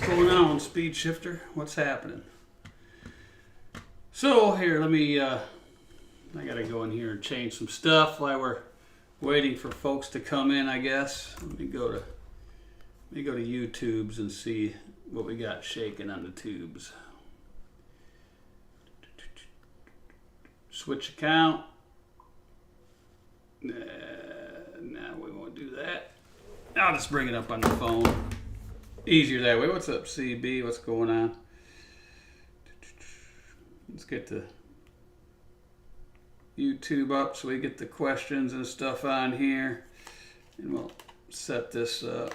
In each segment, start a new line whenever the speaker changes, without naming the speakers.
going on, Speed Shifter? What's happening? So here, let me, I gotta go in here and change some stuff while we're waiting for folks to come in, I guess. Let me go to YouTubes and see what we got shaking on the tubes. Switch account. No, we won't do that. I'll just bring it up on the phone. Easier that way. What's up, CB? What's going on? Let's get the YouTube up so we get the questions and stuff on here. And we'll set this up.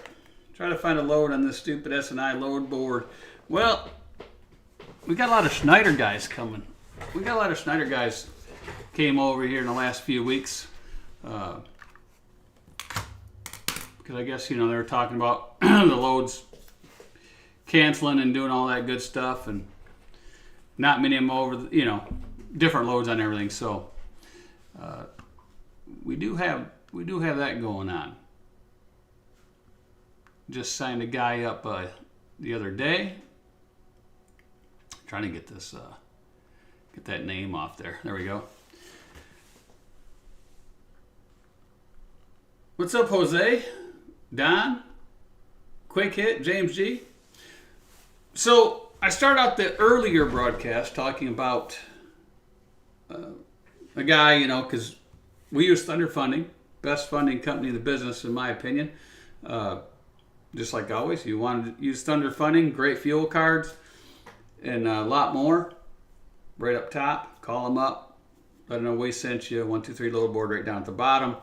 Try to find a load on this stupid S&I load board. Well, we got a lot of Schneider guys coming. We got a lot of Schneider guys came over here in the last few weeks. Because I guess, you know, they were talking about the loads canceling and doing all that good stuff, and not many of them over, you know, different loads on everything. So we do have that going on. Just signed a guy up the other day. Trying to get this get that name off there. There we go. What's up, Jose? Don? Quick Hit? James G? So I started out the earlier broadcast talking about a guy, you know, because we use Thunder Funding, best funding company in the business, in my opinion. Just like always, you want to use Thunder Funding, great fuel cards, and a lot more. Right up top, call them up, let them know we sent you. 123 load board right down at the bottom.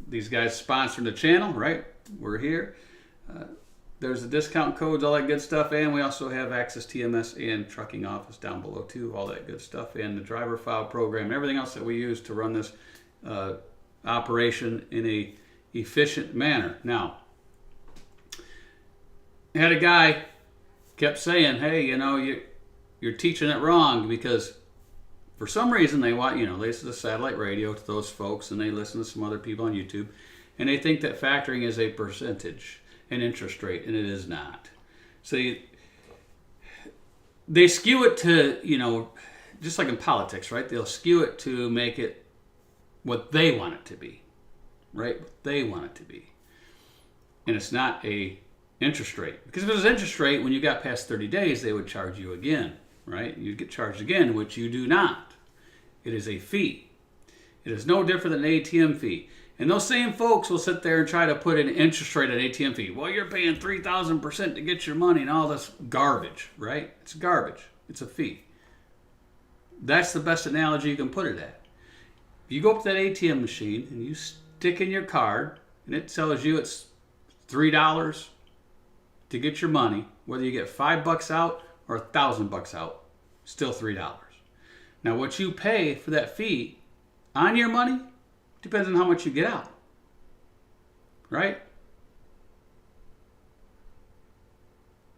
These guys sponsoring the channel, right? We're here. There's the discount codes, all that good stuff, and we also have AXISTMS and trucking office down below too, all that good stuff, and the driver file program, everything else that we use to run this operation in a efficient manner. Now, I had a guy kept saying, hey, you know, you're teaching it wrong, because for some reason they want, you know, they listen to satellite radio to those folks, and they listen to some other people on YouTube, and they think that factoring is a percentage, an interest rate, and it is not. So they skew it to, you know, just like in politics, right? They'll skew it to make it what they want it to be, right? What they want it to be. And it's not a interest rate. Because if it was interest rate, when you got past 30 days, they would charge you again, right? You'd get charged again, which you do not. It is a fee. It is no different than an ATM fee. And those same folks will sit there and try to put an interest rate on an ATM fee. Well, you're paying 3,000% to get your money and all this garbage, right? It's garbage. It's a fee. That's the best analogy you can put it at. If you go up to that ATM machine and you stick in your card and it tells you it's $3 to get your money, whether you get $5 out or $1,000 out, still $3. Now, what you pay for that fee on your money depends on how much you get out, right?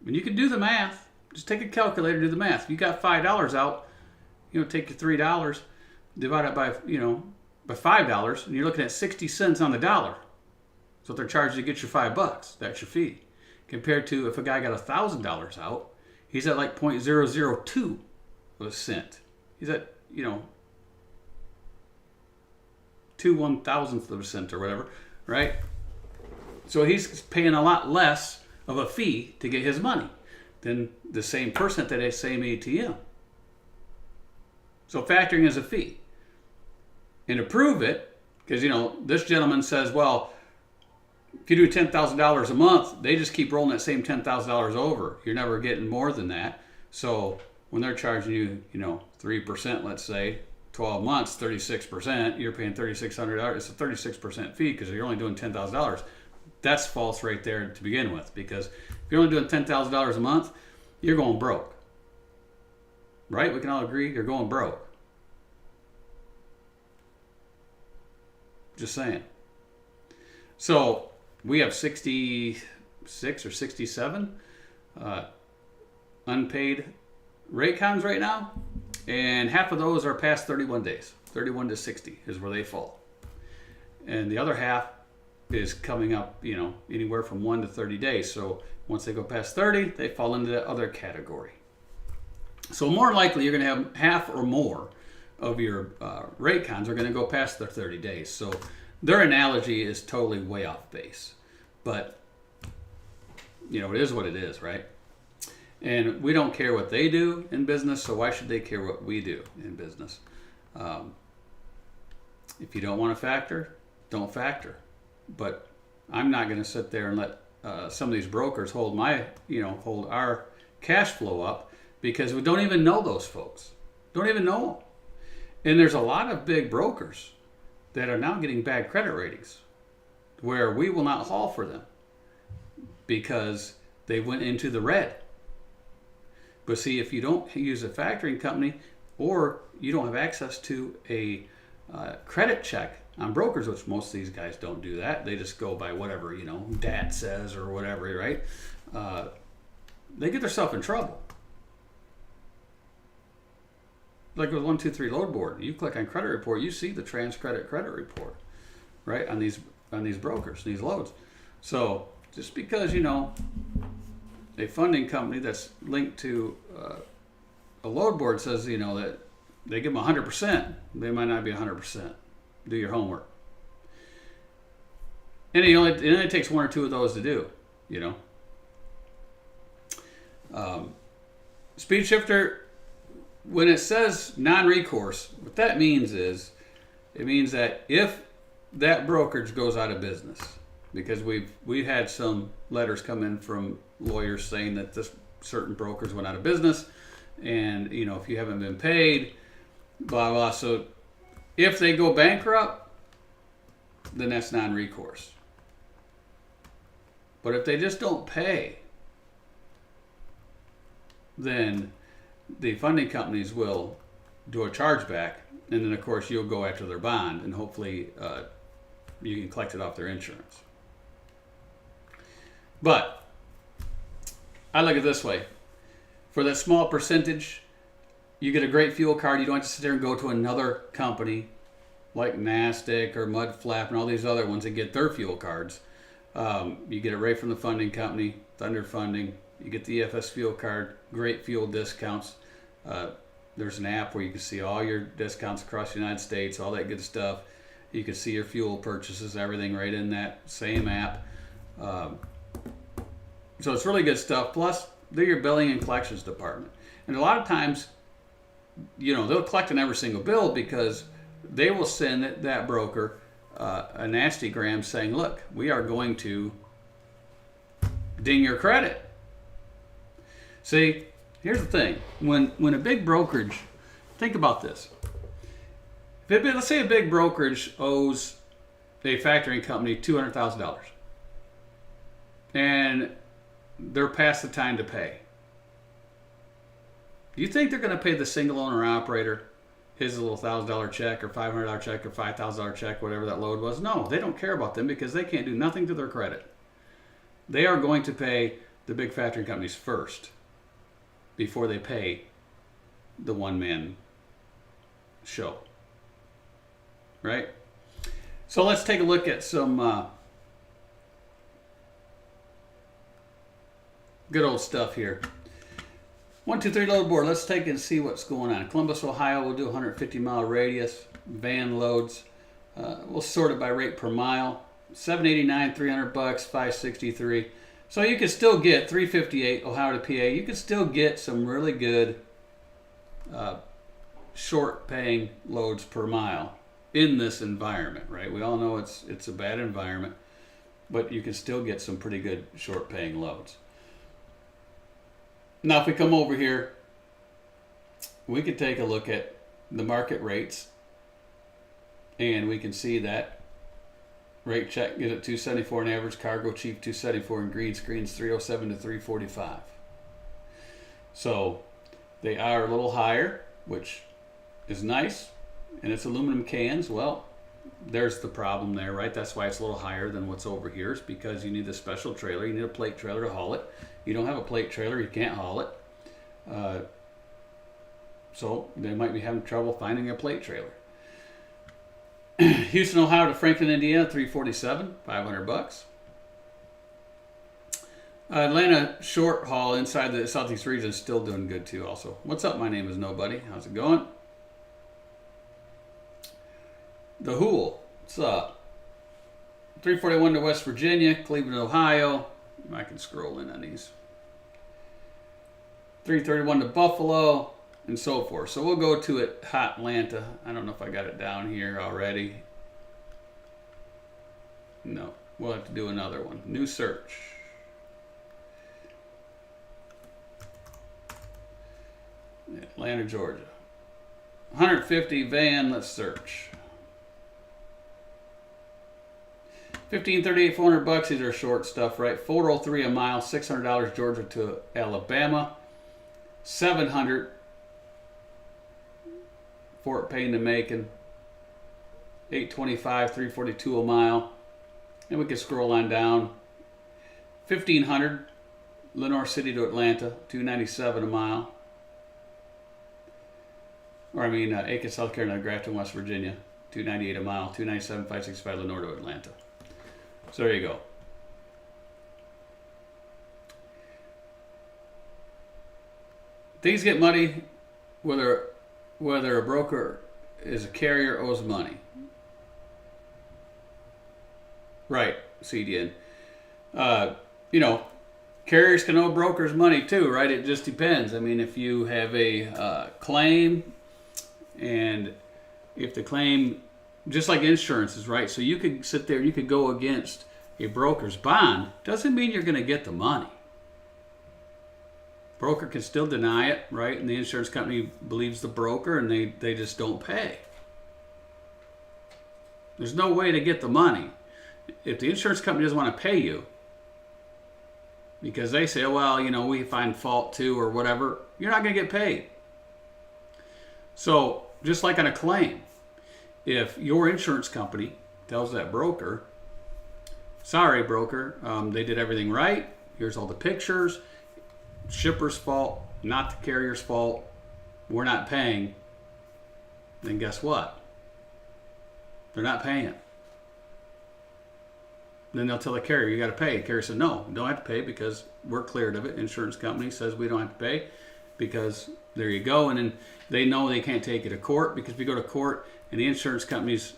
And you can do the math. Just take a calculator, do the math. If you got $5 out, you know, take your $3, divide it by, you know, by $5, and you're looking at 60 cents on the dollar. That's what they're charging to get your $5. That's your fee. Compared to if a guy got $1,000 out, he's at like 0.002 of a cent. He's at, you know, 2/1000th of a cent or whatever, right? So he's paying a lot less of a fee to get his money than the same person at that same ATM. So factoring is a fee. And to prove it, because, you know, this gentleman says, well, if you do $10,000 a month, they just keep rolling that same $10,000 over. You're never getting more than that. So when they're charging you, you know, 3%, let's say, 12 months, 36%, you're paying $3,600. It's a 36% fee because you're only doing $10,000. That's false right there to begin with, because if you're only doing $10,000 a month, you're going broke. Right? We can all agree you're going broke. Just saying. So we have 66 or 67 unpaid rate cons right now, and half of those are past 31 days. 31 to 60 is where they fall. And the other half is coming up, you know, anywhere from 1 to 30 days. So once they go past 30, they fall into that other category. So more likely you're going to have half or more of your rate cons are going to go past their 30 days. So their analogy is totally way off base. But, you know, it is what it is, right? And we don't care what they do in business, so why should they care what we do in business? If you don't want to factor, don't factor. But I'm not going to sit there and let some of these brokers hold our cash flow up, because we don't even know those folks. Don't even know them. And there's a lot of big brokers that are now getting bad credit ratings where we will not haul for them because they went into the red. But see, if you don't use a factoring company, or you don't have access to a credit check on brokers, which most of these guys don't do that. They just go by whatever, you know, dad says or whatever, right? They get themselves in trouble. Like with 123 load board, you click on credit report, you see the TransCredit credit report, right, on these brokers, these loads. So just because, you know, a funding company that's linked to a load board says, you know, that they give them 100%, they might not be 100%. Do your homework. And it only takes 1 or 2 of those to do, you know. Speed shifter, when it says non-recourse, what that means is, it means that if that brokerage goes out of business, because we've had some letters come in from lawyers saying that this certain brokers went out of business, and, you know, if you haven't been paid, blah blah. So if they go bankrupt, then that's non-recourse. But if they just don't pay, then the funding companies will do a chargeback, and then of course you'll go after their bond, and hopefully you can collect it off their insurance. But I look at it this way: for that small percentage, you get a great fuel card. You don't have to sit there and go to another company like Nastic or Mudflap and all these other ones and get their fuel cards. You get it right from the funding company, Thunder Funding. You get the EFS fuel card, great fuel discounts. There's an app where you can see all your discounts across the United States, all that good stuff. You can see your fuel purchases, everything right in that same app. So it's really good stuff. Plus, they're your billing and collections department. And a lot of times, you know, they'll collect on every single bill because they will send that broker a nastygram saying, look, we are going to ding your credit. See, here's the thing. When a big brokerage, think about this. Let's say a big brokerage owes a factoring company $200,000. And they're past the time to pay. Do you think they're going to pay the single owner operator his little $1,000 check or $500 check or $5,000 check, whatever that load was? No, they don't care about them because they can't do nothing to their credit. They are going to pay the big factoring companies first before they pay the one-man show. Right? So let's take a look at some good old stuff here. 123 load board. Let's take and see what's going on. Columbus, Ohio, we'll do 150-mile radius. Van loads. We'll sort it by rate per mile. $789, $300, $563. So you can still get $358 Ohio to PA. You can still get some really good short-paying loads per mile in this environment, right? We all know it's a bad environment, but you can still get some pretty good short-paying loads. Now, if we come over here, we could take a look at the market rates, and we can see that rate check get at 274 in average, cargo chief 274 in green screens 307 to 345. So they are a little higher, which is nice, and it's aluminum cans. Well, there's the problem there, right? That's why it's a little higher than what's over here. It's because you need a special trailer. You need a plate trailer to haul it. You don't have a plate trailer, you can't haul it. So they might be having trouble finding a plate trailer. Houston, Ohio to Franklin, Indiana, 347, $500. Atlanta short haul inside the Southeast region is still doing good too also. What's up? My name is Nobody. How's it going? The Hool. What's up? 341 to West Virginia, Cleveland, Ohio. I can scroll in on these. 331 to Buffalo, and so forth. So we'll go to it, Hot Atlanta. I don't know if I got it down here already. No, we'll have to do another one. New search. Atlanta, Georgia. 150 van, let's search. 1538, $400. These are short stuff, right? 403 a mile, $600 Georgia to Alabama. 700 Fort Payne to Macon. 825, 342 a mile. And we can scroll on down. 1500 Lenore City to Atlanta, 297 a mile. Or I mean, Aiken, South Carolina, Grafton, West Virginia, 298 a mile, 297, 565 Lenore to Atlanta. So there you go. Things get muddy whether a broker is a carrier owes money. Right, CDN. You know, carriers can owe brokers money too, right? It just depends. I mean, if you have a claim, and if the claim, just like insurances, right? So you could sit there, you could go against a broker's bond. Doesn't mean you're going to get the money. Broker can still deny it, right? And the insurance company believes the broker, and they just don't pay. There's no way to get the money. If the insurance company doesn't want to pay you, because they say, well, you know, we find fault too or whatever, you're not going to get paid. So just like on a claim, if your insurance company tells that broker, sorry broker, they did everything right, here's all the pictures, shipper's fault, not the carrier's fault, we're not paying, then guess what? They're not paying. Then they'll tell the carrier, you got to pay. The carrier says, no, you don't have to pay because we're cleared of it. Insurance company says we don't have to pay because there you go. And then they know they can't take you to court, because if you go to court and the insurance companies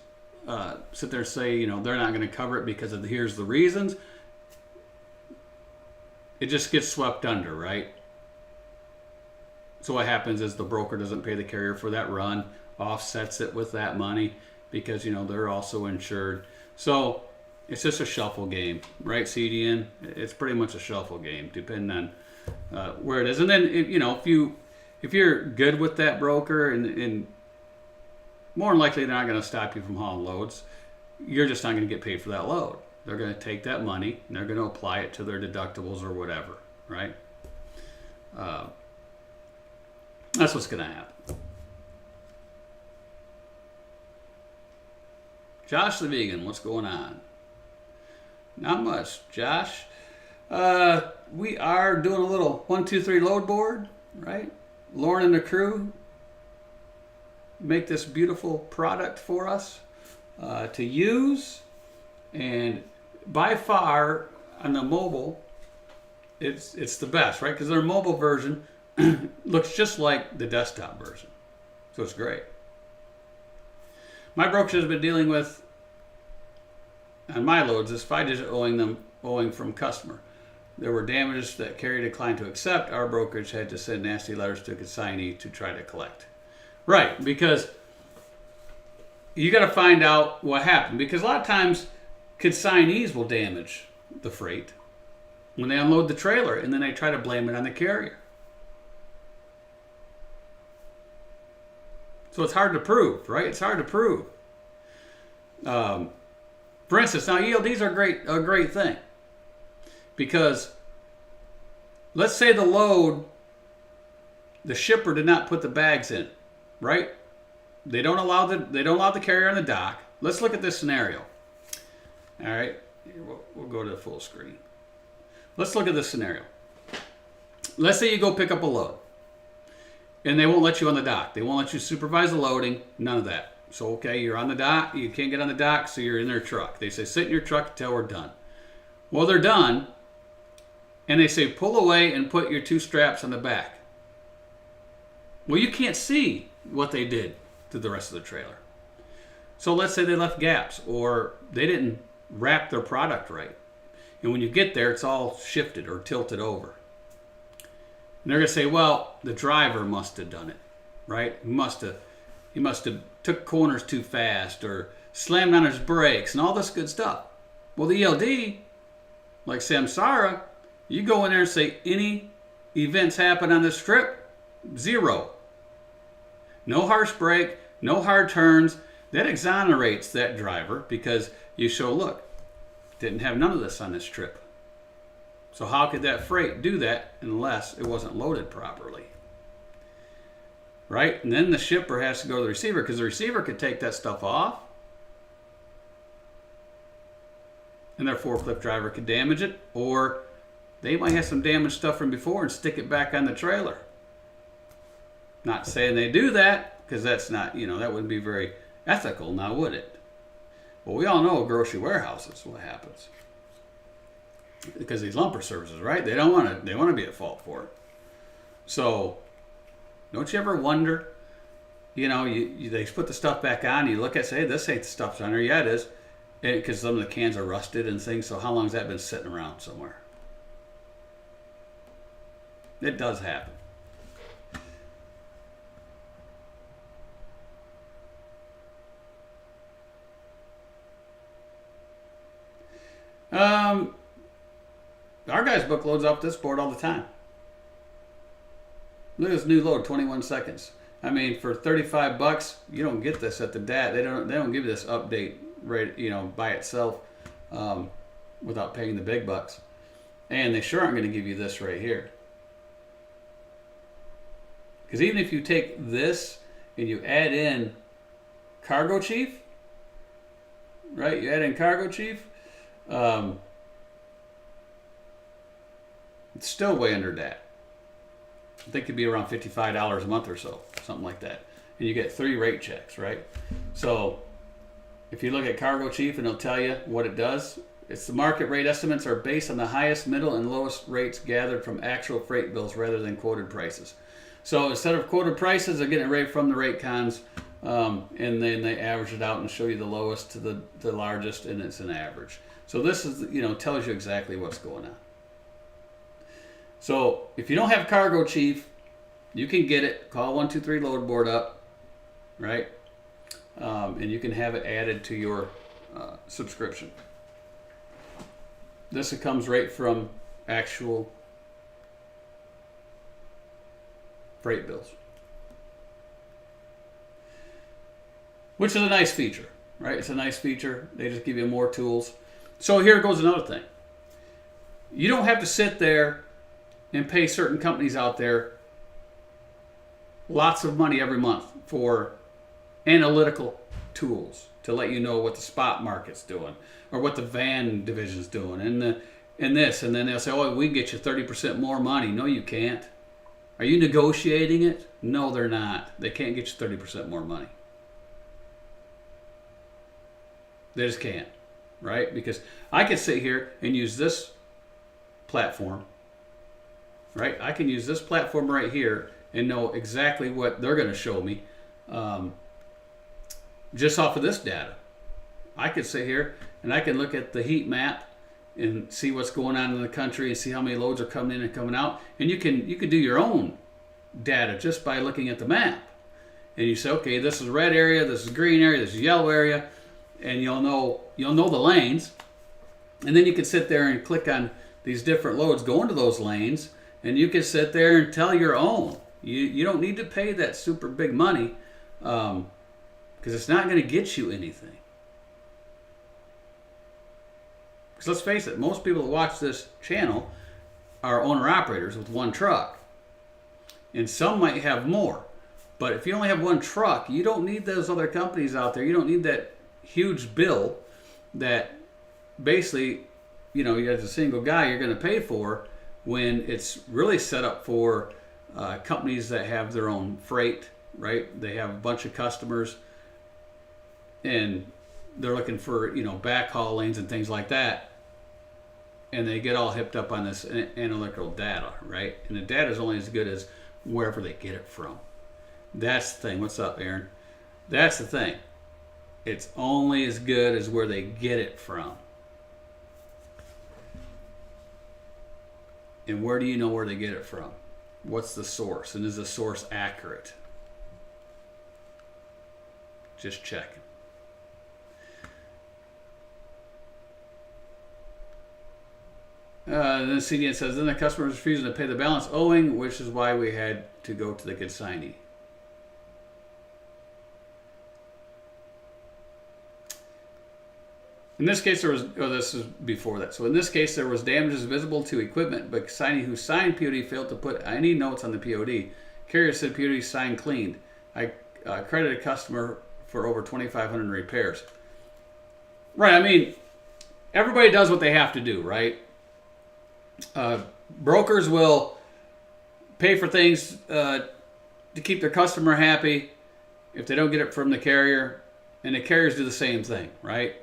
sit there and say, you know, they're not going to cover it because of here's the reasons, it just gets swept under, right? So what happens is the broker doesn't pay the carrier for that run, offsets it with that money because, you know, they're also insured. So it's just a shuffle game, right, CDN? It's pretty much a shuffle game, depending on where it is. And then, you know, if you're good with that broker, and more than likely they're not going to stop you from hauling loads, you're just not going to get paid for that load. They're going to take that money and they're going to apply it to their deductibles or whatever, right? That's what's going to happen. Josh the Vegan, what's going on? Not much, Josh. We are doing a little 1, 2, 3 load board, right? Lauren and the crew make this beautiful product for us to use, and by far on the mobile, it's the best, right? Because their mobile version looks just like the desktop version, so it's great. My broker has been dealing with on my loads is 5-digit owing from customer. There were damages that carrier declined to accept. Our brokerage had to send nasty letters to consignee to try to collect. Right, because you got to find out what happened, because a lot of times consignees will damage the freight when they unload the trailer, and then they try to blame it on the carrier. So it's hard to prove, right? It's hard to prove. For instance, now ELDs are a great thing, because let's say the load, the shipper did not put the bags in, right? They don't allow the carrier on the dock. Let's look at this scenario. All right, we'll go to the full screen. Let's look at this scenario. Let's say you go pick up a load, and they won't let you on the dock. They won't let you supervise the loading. None of that. So, okay, you're on the dock. You can't get on the dock, so you're in their truck. They say, sit in your truck until we're done. Well, they're done, and they say, pull away and put your 2 straps on the back. Well, you can't see what they did to the rest of the trailer. So let's say they left gaps, or they didn't wrap their product right. And when you get there, it's all shifted or tilted over. And they're going to say, well, the driver must have done it, right? He must have took corners too fast or slammed on his brakes and all this good stuff. Well, the ELD, like Samsara, you go in there and say, any events happen on this trip? 0. No harsh brake, no hard turns. That exonerates that driver because you show, look, didn't have none of this on this trip. So how could that freight do that unless it wasn't loaded properly? Right? And then the shipper has to go to the receiver because the receiver could take that stuff off and their forklift driver could damage it, or they might have some damaged stuff from before and stick it back on the trailer. Not saying they do that because that's not, that wouldn't be very ethical, now would it? Well, we all know grocery warehouses, what happens. Because these lumper services, right? They want to be at fault for it. So, don't you ever wonder, they put the stuff back on, you look at, say, hey, this ain't the stuff's on there. Yeah, it is. Because some of the cans are rusted and things, so how long has that been sitting around somewhere? It does happen. Our guys book loads off this board all the time. Look at this new load, 21 seconds. I mean, for $35, you don't get this at the DAT. They don't give you this update right, by itself without paying the big bucks. And they sure aren't going to give you this right here. Because even if you take this and you add in Cargo Chief, right? You add in Cargo Chief, it's still way under that. I think it'd be around $55 a month or so, something like that. And you get 3 rate checks, right? So if you look at Cargo Chief, and it'll tell you what it does. It's the market rate estimates are based on the highest, middle, and lowest rates gathered from actual freight bills rather than quoted prices. So instead of quoted prices, they're getting it right from the rate cons, and then they average it out and show you the lowest to the largest, and it's an average. So this is, tells you exactly what's going on. So if you don't have Cargo Chief, you can get it. Call 123 Load Board up, right? And you can have it added to your subscription. This comes right from actual freight bills, which is a nice feature, right? It's a nice feature. They just give you more tools. So here goes another thing. You don't have to sit there and pay certain companies out there lots of money every month for analytical tools to let you know what the spot market's doing or what the van division's doing and this. And then they'll say, oh, we can get you 30% more money. No, you can't. Are you negotiating it? No, they're not. They can't get you 30% more money. They just can't, right? Because I could sit here and use this platform, right? I can use this platform right here and know exactly what they're going to show me just off of this data. I could sit here and I can look at the heat map and see what's going on in the country and see how many loads are coming in and coming out. And you can do your own data just by looking at the map. And you say, okay, this is red area, this is green area, this is yellow area, and you'll know the lanes. And then you can sit there and click on these different loads, go into those lanes, and you can sit there and tell your own. You don't need to pay that super big money because it's not going to get you anything. Because let's face it, most people that watch this channel are owner-operators with one truck. And some might have more. But if you only have one truck, you don't need those other companies out there. You don't need that huge bill that basically, as a single guy, you're going to pay for when it's really set up for companies that have their own freight, right? They have a bunch of customers. and they're looking for, backhaul lanes and things like that, and they get all hipped up on this analytical data, right? And the data is only as good as wherever they get it from. That's the thing. What's up, Aaron? That's the thing. It's only as good as where they get it from. And where do you know where they get it from? What's the source? And is the source accurate? Just checking. Then CDN says, then the customer is refusing to pay the balance owing, which is why we had to go to the consignee. In this case, there was, this is before that. So in this case, there was damages visible to equipment, but consignee who signed POD failed to put any notes on the POD. Carrier said POD signed cleaned. I credited a customer for over 2,500 repairs. Right, I mean, everybody does what they have to do, right? Brokers will pay for things to keep their customer happy if they don't get it from the carrier, and the carriers do the same thing, right?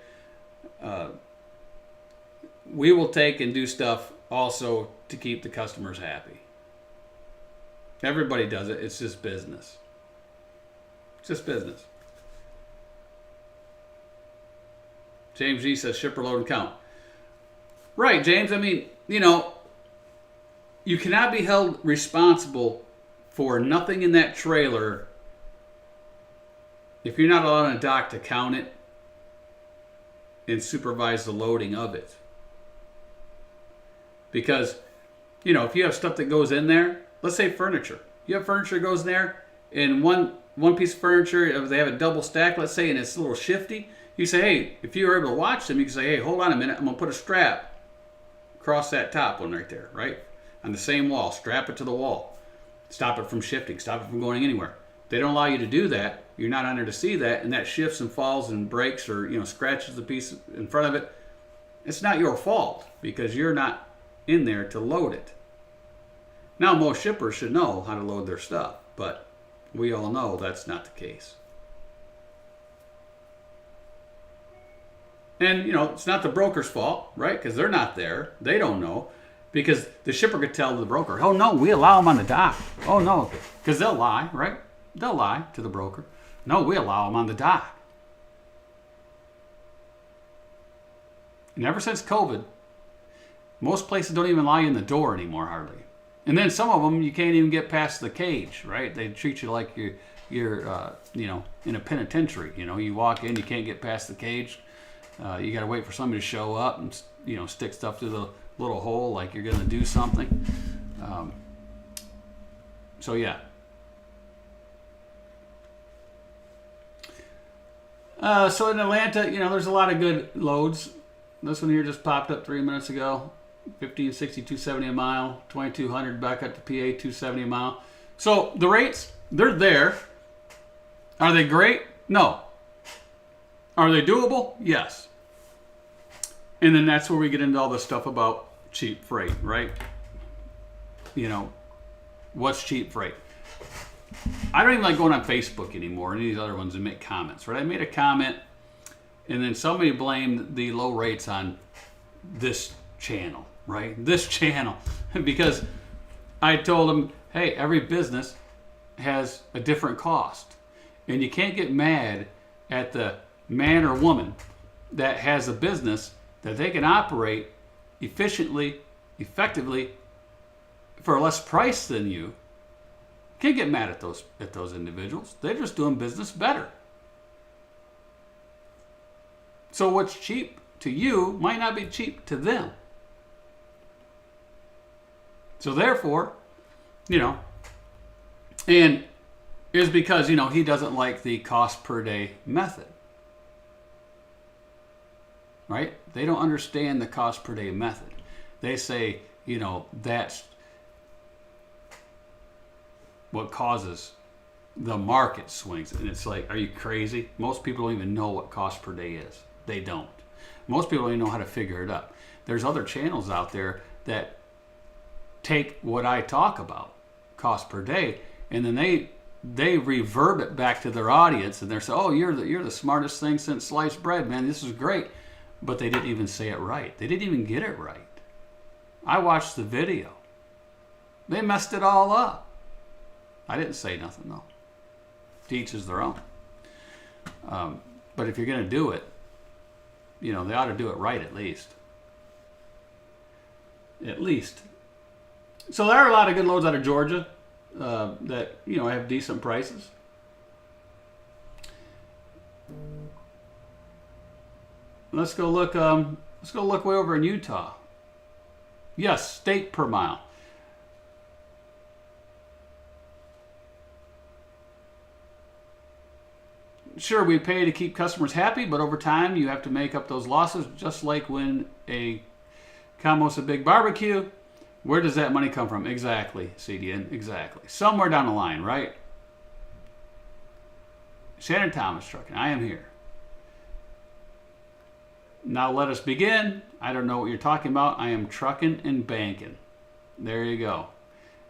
We will take and do stuff also to keep the customers happy. Everybody does it. It's just business. It's just business. James G says shipper load and count. Right, James. I mean, you cannot be held responsible for nothing in that trailer if you're not allowed a dock to count it and supervise the loading of it. Because, if you have stuff that goes in there, let's say furniture. You have furniture that goes in there, and one piece of furniture, if they have a double stack, let's say, and it's a little shifty, you say, hey, if you were able to watch them, you can say, hey, hold on a minute, I'm going to put a strap across that top one right there, right? On the same wall, strap it to the wall. Stop it from shifting, stop it from going anywhere. If they don't allow you to do that, you're not on there to see that, and that shifts and falls and breaks or scratches the piece in front of it. It's not your fault because you're not in there to load it. Now, most shippers should know how to load their stuff, but we all know that's not the case. And, it's not the broker's fault, right? Because they're not there. They don't know. Because the shipper could tell the broker, oh, no, we allow them on the dock. Oh, no. Because they'll lie, right? They'll lie to the broker. No, we allow them on the dock. And ever since COVID, most places don't even allow you in the door anymore, hardly. And then some of them, you can't even get past the cage, right? They treat you like you're in a penitentiary. You walk in, you can't get past the cage. You got to wait for somebody to show up and, stick stuff through the little hole like you're going to do something. So, yeah. So in Atlanta, there's a lot of good loads. This one here just popped up 3 minutes ago. 1560, 270 a mile, 2200 back up to PA, 270 a mile. So the rates, they're there. Are they great? No. Are they doable? Yes. And then that's where we get into all this stuff about cheap freight, right? What's cheap freight? I don't even like going on Facebook anymore and these other ones and make comments, right? I made a comment and then somebody blamed the low rates on this channel, right? This channel. Because I told them, hey, every business has a different cost. And you can't get mad at the man or woman that has a business that they can operate efficiently, effectively, for less price than you. Can't get mad at those individuals. They're just doing business better. So what's cheap to you might not be cheap to them. So therefore, and is because, he doesn't like the cost per day method. Right? They don't understand the cost per day method. They say, that's what causes the market swings. And it's like, are you crazy? Most people don't even know what cost per day is. They don't. Most people don't even know how to figure it up. There's other channels out there that take what I talk about, cost per day, and then they they reverb it back to their audience, and they're saying, "Oh, you're the smartest thing since sliced bread, man. This is great," but they didn't even say it right. They didn't even get it right. I watched the video. They messed it all up. I didn't say nothing though. To each is their own. But if you're going to do it, they ought to do it right at least. At least. So there are a lot of good loads out of Georgia that have decent prices. Let's go look. Let's go look way over in Utah. Yes, state per mile. Sure, we pay to keep customers happy, but over time you have to make up those losses, just like when a cow hosts a big barbecue. Where does that money come from? Exactly, CDN, exactly. Somewhere down the line, right? Shannon Thomas Trucking, I am here. Now let us begin. I don't know what you're talking about. I am trucking and banking. There you go.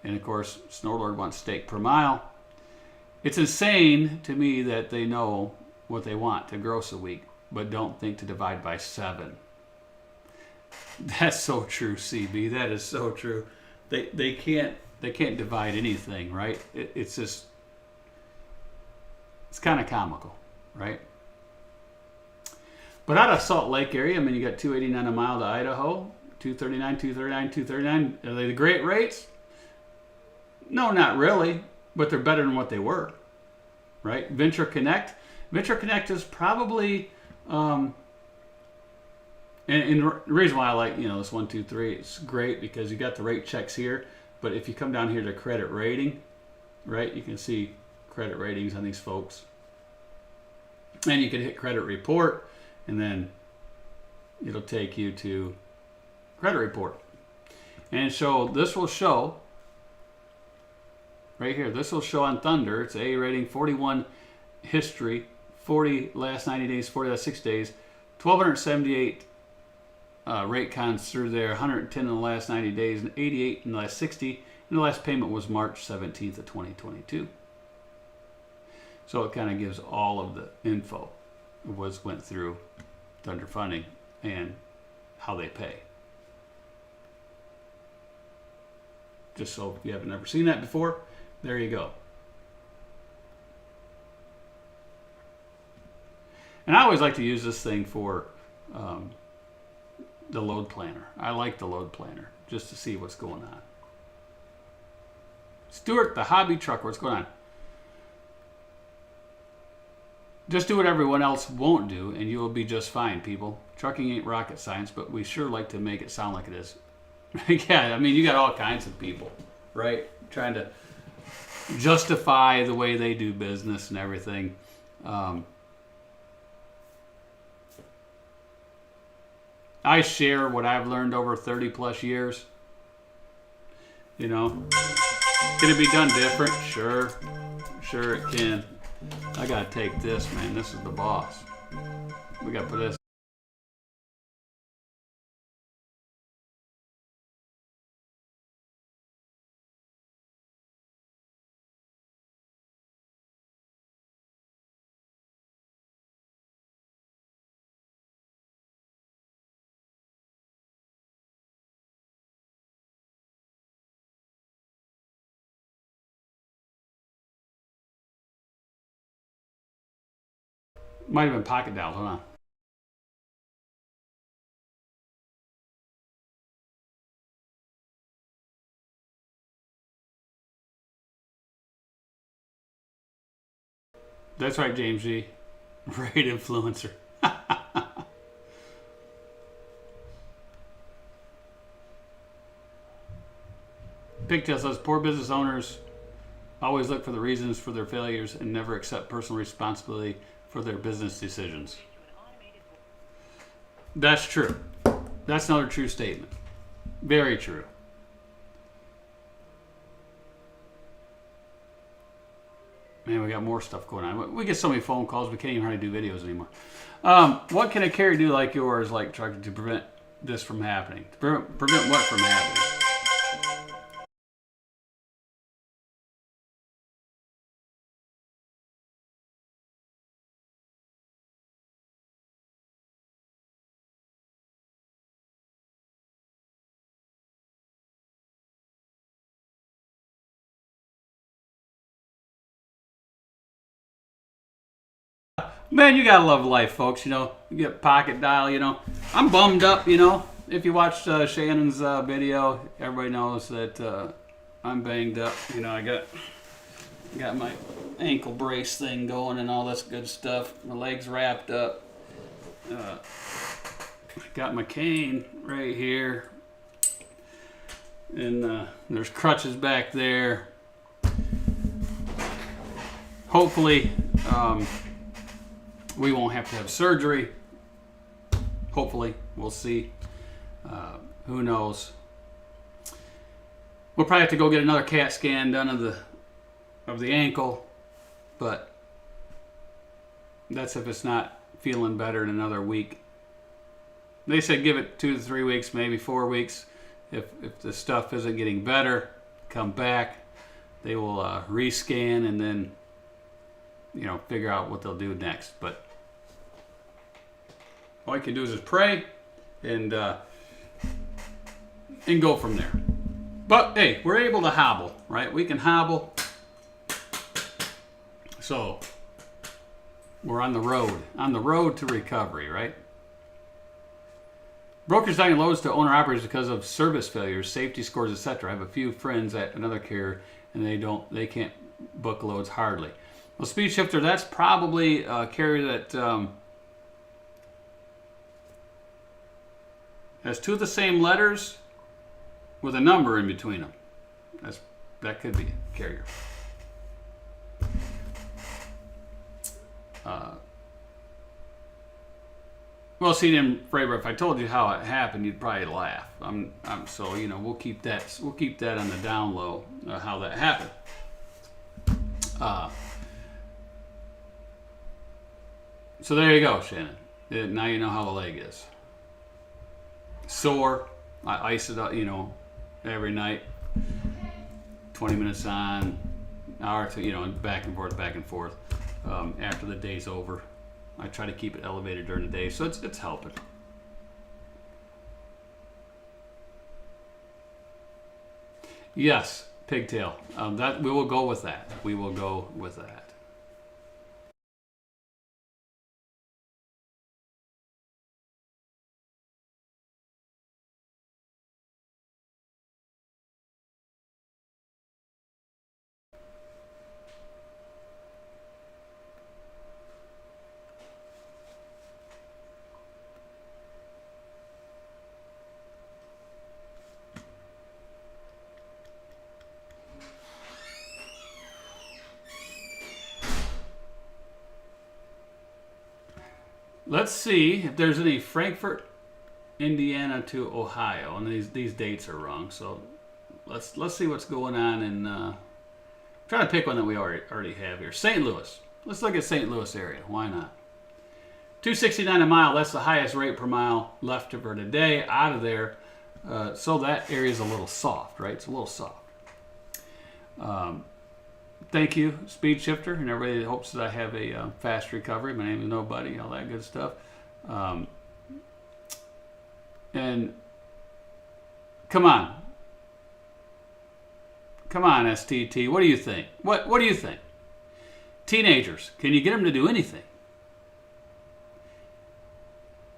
And of course, Snowlord wants steak per mile. It's insane to me that they know what they want to gross a week, but don't think to divide by 7. That's so true, CB. That is so true. They can't divide anything, right? It's just, it's kind of comical, right? But out of Salt Lake area, you got $2.89 a mile to Idaho, $2.39, $2.39, $2.39. Are they the great rates? No, not really, but they're better than what they were, right? Venture Connect is probably, and the reason why I like, this 1, 2, 3, it's great because you got the rate checks here, but if you come down here to credit rating, right, you can see credit ratings on these folks. And you can hit credit report, and then it'll take you to credit report. And so this will show, right here, this will show on Thunder, it's A rating, 41 history, 40 last 90 days, 40 last 6 days, 1,278 rate cons through there, 110 in the last 90 days, and 88 in the last 60. And the last payment was March 17th of 2022. So it kind of gives all of the info of what went through Thunder Funding and how they pay. Just so if you haven't ever seen that before, there you go. And I always like to use this thing for the load planner. I like the load planner just to see what's going on. Stuart, the hobby trucker, what's going on? Just do what everyone else won't do, and you will be just fine, people. Trucking ain't rocket science, but we sure like to make it sound like it is. Yeah, you got all kinds of people, right? Trying to justify the way they do business and everything. I share what I've learned over 30 plus years. Can it be done different? Sure it can. I gotta take this, man. This is the boss. We gotta put this. Might have been pocket dialed. Hold on. That's right, James G. Rate influencer. Pigtail says poor business owners always look for the reasons for their failures and never accept personal responsibility for their business decisions. That's true. That's another true statement. Very true. Man, we got more stuff going on. We get so many phone calls, we can't even hardly do videos anymore. What can a carrier do like yours, like trucking, to prevent this from happening? To prevent what from happening? Man, you gotta love life, folks. You know, you get pocket dial. You know, I'm bummed up. You know, if you watched Shannon's video, everybody knows that I'm banged up. You know, I got my ankle brace thing going and all this good stuff. My legs wrapped up. Got my cane right here, and there's crutches back there. Hopefully. We won't have to have surgery. Hopefully, we'll see. Who knows? We'll probably have to go get another CAT scan done of the ankle, but that's if it's not feeling better in another week. They said give it 2 to 3 weeks, maybe 4 weeks. If the stuff isn't getting better, come back. They will rescan and then figure out what they'll do next. But all you can do is just pray and go from there. But hey, we're able to hobble, right? We can hobble. So we're on the road to recovery, right? Brokers assigning loads to owner operators because of service failures, safety scores, etc. I have a few friends at another carrier, and they can't book loads hardly. Well, Speed Shifter, that's probably a carrier that has 2 of the same letters with a number in between them. That could be a carrier. Well, see, then, Fravor, if I told you how it happened, you'd probably laugh. So we'll keep that on the down low, how that happened. So there you go, Shannon. Now you know how the leg is. Sore. I ice it up, every night. 20 minutes on, hour or two, back and forth. After the day's over, I try to keep it elevated during the day, so it's helping. Yes, pigtail. That we will go with that. We will go with that. Let's see if there's any Frankfurt, Indiana to Ohio, and these dates are wrong. So let's see what's going on. And try to pick one that we already have here. St. Louis. Let's look at St. Louis area. Why not? $2.69 a mile. That's the highest rate per mile left for today. Out of there, so that area is a little soft, right? It's a little soft. Thank you, Speed Shifter, and everybody that hopes that I have a fast recovery. My name is Nobody, all that good stuff. And come on, STT. What do you think? What do you think? Teenagers, can you get them to do anything?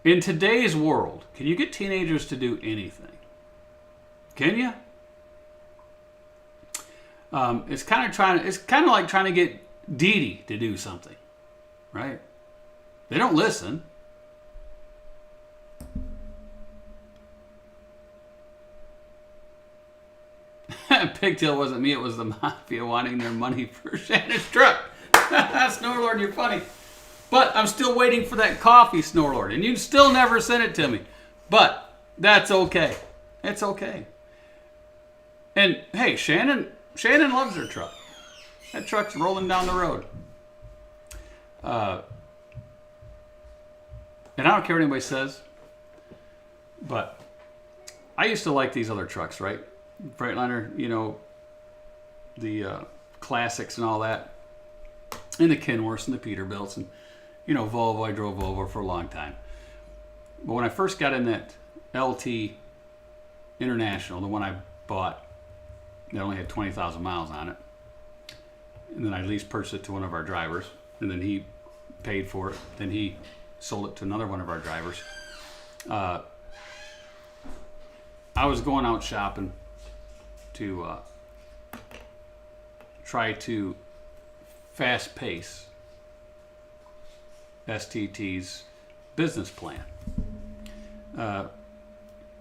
In today's world, can you get teenagers to do anything? Can you? It's kind of like trying to get Dee Dee to do something, right? They don't listen. Pigtail wasn't me, it was the mafia wanting their money for Shannon's truck. Snorlord, you're funny. But I'm still waiting for that coffee, Snorlord, and you still never sent it to me. But that's okay. It's okay. And hey, Shannon loves her truck. That truck's rolling down the road. And I don't care what anybody says, but I used to like these other trucks, right? Freightliner, the classics and all that, and the Kenworths and the Peterbilts, and Volvo. I drove Volvo for a long time. But when I first got in that LT International, the one I bought, that only had 20,000 miles on it, and then I lease purchased it to one of our drivers, and then he paid for it. Then he sold it to another one of our drivers. I was going out shopping to try to fast pace STT's business plan.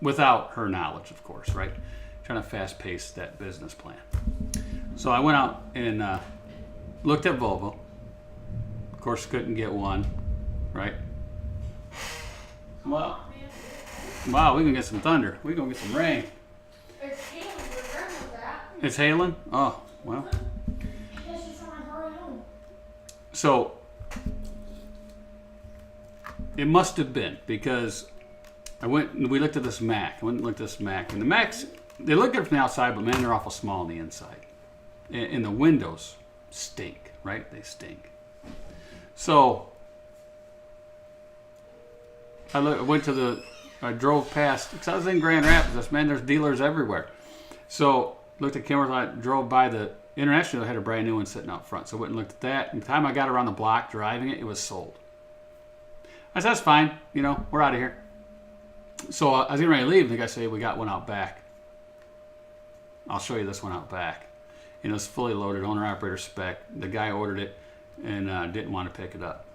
Without her knowledge, of course, right? Trying to fast pace that business plan. So I went out and looked at Volvo. Of course, couldn't get one, right? Well, wow, we can get some thunder. We gonna get some rain.
It's hailing. We're done with that.
It's hailing? Oh, well.
I guess she's trying to hurry home.
So it must have been because we looked at this Mac. I went and looked at this Mac. And the Macs, they look good from the outside, but man, they're awful small on the inside. And the windows stink, right? They stink. So I drove past, because I was in Grand Rapids. Man, there's dealers everywhere. So looked at cameras, I drove by the International, had a brand new one sitting out front. So I went and looked at that. And by the time I got around the block driving it, it was sold. I said, that's fine. You know, we're out of here. So I was getting ready to leave. And the guy said, we got one out back. I'll show you this one out back. And it was fully loaded, owner-operator spec. The guy ordered it and didn't want to pick it up.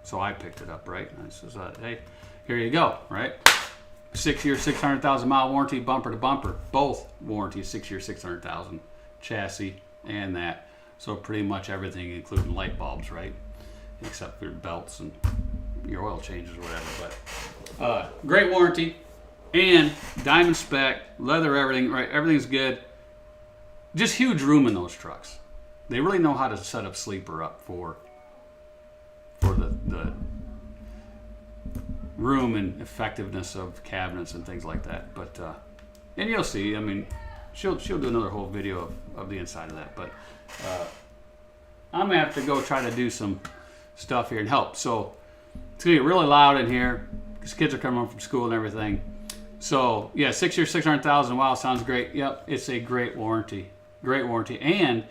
So I picked it up, right? And I says, hey, here you go, right? 6 year, 600,000 mile warranty, bumper to bumper. Both warranties, 6 year, 600,000 chassis and that. So pretty much everything, including light bulbs, right? Except for belts and your oil changes or whatever. But great warranty and diamond spec, leather, everything, right? Everything's good. Just huge room in those trucks. They really know how to set up sleeper up for the room and effectiveness of cabinets and things like that. But and you'll see. I mean, she'll do another whole video of the inside of that. But I'm gonna have to go try to do some stuff here and help. So it's gonna get really loud in here because kids are coming home from school and everything. So yeah, 6 years, 600,000. Wow, sounds great. Yep, it's a great warranty. Great warranty. And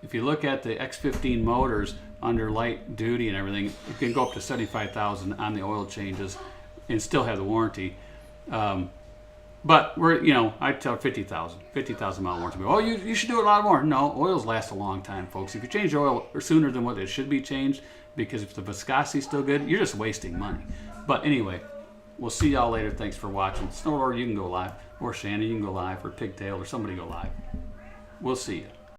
if you look at the X15 motors under light duty and everything, you can go up to 75,000 on the oil changes and still have the warranty. But I tell 50,000 mile warranty. Oh, you should do a lot more. No, oils last a long time, folks. If you change oil sooner than what it should be changed, because if the viscosity is still good, you're just wasting money. But anyway, we'll see y'all later. Thanks for watching. Snowlord, you can go live, or Shannon, you can go live, or Pigtail, or somebody go live. We'll see you.